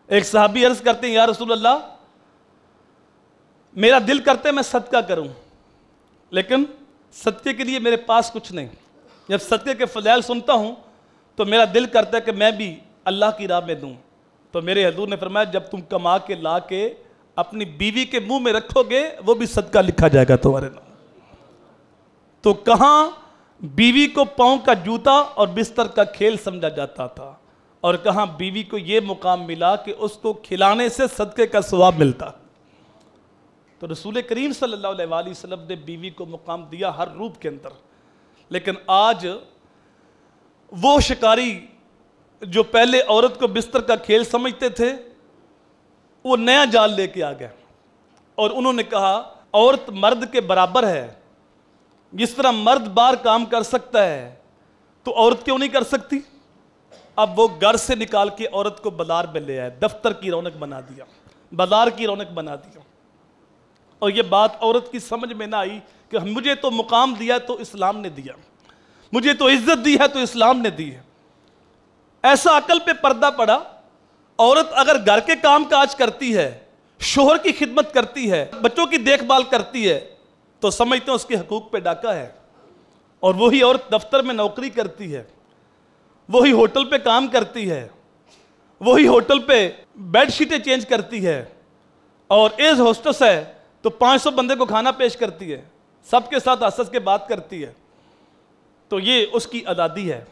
ایک صحابی عرض کرتے ہیں یا رسول اللہ میرا دل کرتے میں صدقہ کروں لیکن صدقے کے لیے میرے پاس کچھ نہیں. جب صدقے کے فضائل سنتا ہوں تو میرا دل کرتا ہے کہ میں بھی اللہ کی راہ میں دوں. تو میرے حضور نے فرمایا جب تم کما کے لا کے اپنی بیوی کے منہ میں رکھو گے وہ بھی صدقہ لکھا جائے گا تمہارے نام. تو کہاں بیوی کو پاؤں کا جوتا اور بستر کا کھیل سمجھا جاتا تھا اور کہاں بیوی کو یہ مقام ملا کہ اس کو کھلانے سے صدقے کا ثواب ملتا. تو رسول کریم صلی اللہ علیہ وآلہ وسلم نے بیوی کو مقام دیا ہر روپ کے اندر. لیکن آج وہ شکاری جو پہلے عورت کو بستر کا کھیل سمجھتے تھے وہ نیا جال لے کے آ گئے اور انہوں نے کہا عورت مرد کے برابر ہے. جس طرح مرد باہر کام کر سکتا ہے تو عورت کیوں نہیں کر سکتی. اب وہ گھر سے نکال کے عورت کو بازار میں لے آئے, دفتر کی رونق بنا دیا, بازار کی رونق بنا دیا. اور یہ بات عورت کی سمجھ میں نہ آئی کہ مجھے تو مقام دیا تو اسلام نے دیا, مجھے تو عزت دی ہے تو اسلام نے دی ہے. ایسا عقل پہ پردہ پڑا. عورت اگر گھر کے کام کاج کرتی ہے, شوہر کی خدمت کرتی ہے, بچوں کی دیکھ بھال کرتی ہے تو سمجھتے ہیں اس کے حقوق پہ ڈاکہ ہے. اور وہی عورت دفتر میں نوکری کرتی ہے, وہی ہوٹل پہ کام کرتی ہے, وہی ہوٹل پہ بیڈ شیٹیں چینج کرتی ہے اور ایز ہوسٹس ہے تو 500 بندے کو کھانا پیش کرتی ہے, سب کے ساتھ ہنس کے بات کرتی ہے. تو یہ اس کی آزادی ہے.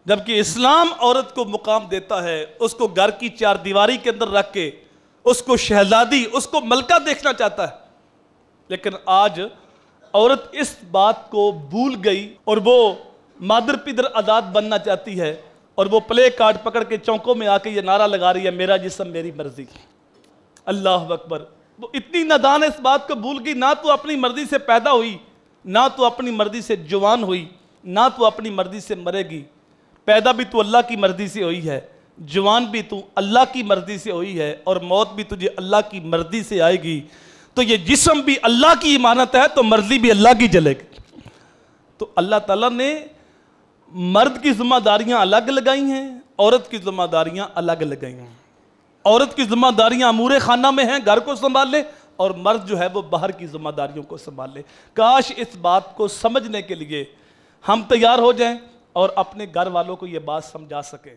جبکہ اسلام عورت کو مقام دیتا ہے, اس کو گھر کی چار دیواری کے اندر رکھ کے اس کو شہزادی, اس کو ملکہ دیکھنا چاہتا ہے. لیکن آج عورت اس بات کو بھول گئی اور وہ مادر پیدر آزاد بننا چاہتی ہے اور وہ پلے کارڈ پکڑ کے چوکوں میں آ کے یہ نعرہ لگا رہی ہے میرا جسم میری مرضی. اللہ اکبر. وہ اتنی نادان اس بات کو بھول گئی, نہ تو اپنی مرضی سے پیدا ہوئی, نہ تو اپنی مرضی سے جوان ہوئی, نہ تو اپنی مرضی سے مرے گی. پیدا بھی تو اللہ کی مرضی سے ہوئی ہے, جوان بھی تو اللہ کی مرضی سے ہوئی ہے اور موت بھی تجھے اللہ کی مرضی سے آئے گی. تو یہ جسم بھی اللہ کی امانت ہے تو مرضی بھی اللہ کی چلے گی. تو اللہ تعالیٰ نے مرد کی ذمہ داریاں الگ لگائی ہیں, عورت کی ذمہ داریاں الگ لگائی ہیں. عورت کی ذمہ داریاں امور خانہ میں ہیں, گھر کو سنبھال لے, اور مرد جو ہے وہ باہر کی ذمہ داریوں کو سنبھال لے. کاش اس بات کو سمجھنے کے لیے ہم تیار ہو جائیں اور اپنے گھر والوں کو یہ بات سمجھا سکیں.